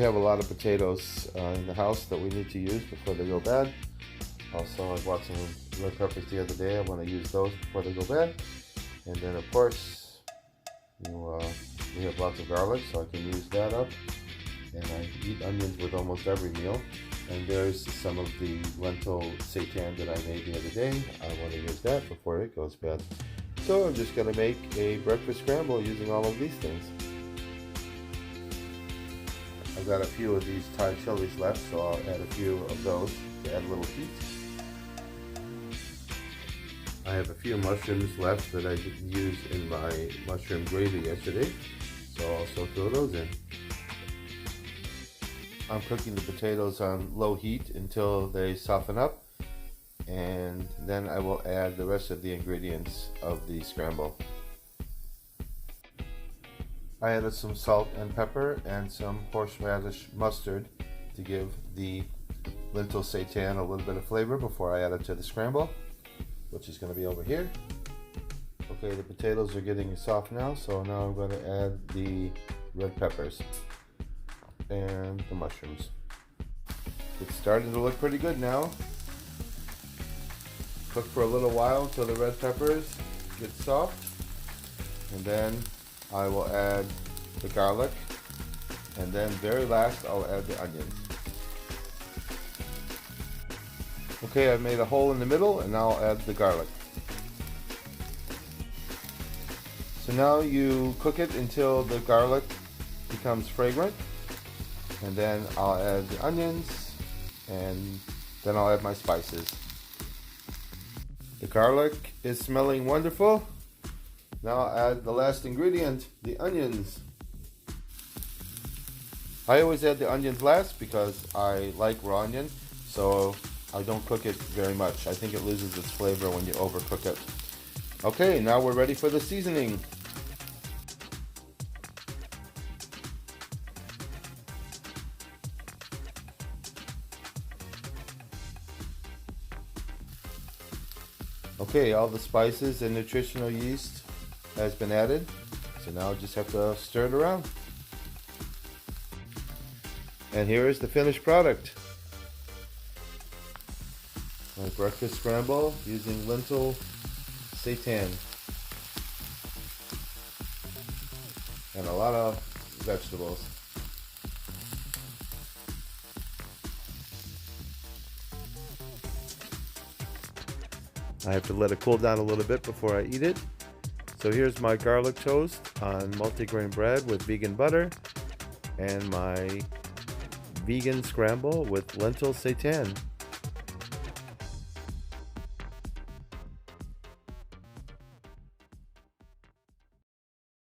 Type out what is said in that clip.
have a lot of potatoes in the house that we need to use before they go bad. Also, I bought some red peppers the other day. I want to use those before they go bad. And then, of course, we have lots of garlic, so I can use that up. And I eat onions with almost every meal. And there's some of the lentil seitan that I made the other day. I want to use that before it goes bad. So I'm just going to make a breakfast scramble using all of these things. I've got a few of these Thai chilies left, so I'll add a few of those to add a little heat. I have a few mushrooms left that I didn't use in my mushroom gravy yesterday, so I'll also throw those in. I'm cooking the potatoes on low heat until they soften up, and then I will add the rest of the ingredients of the scramble. I added some salt and pepper and some horseradish mustard to give the lentil seitan a little bit of flavor before I add it to the scramble, which is going to be over here. Okay, the potatoes are getting soft now, so now I'm going to add the red peppers and the mushrooms. It's starting to look pretty good now. Cook for a little while until the red peppers get soft, and then I will add the garlic, and then very last I'll add the onions. Okay, I've made a hole in the middle, and now I'll add the garlic. So now you cook it until the garlic becomes fragrant, and then I'll add the onions, and then I'll add my spices. The garlic is smelling wonderful. Now I'll add the last ingredient, the onions. I always add the onions last because I like raw onion, so I don't cook it very much. I think it loses its flavor when you overcook it. Okay, now we're ready for the seasoning. Okay, all the spices and nutritional yeast has been added, so now I just have to stir it around. And here is the finished product. My breakfast scramble using lentil seitan and a lot of vegetables. I have to let it cool down a little bit before I eat it. So here's my garlic toast on multigrain bread with vegan butter, and my vegan scramble with lentil seitan.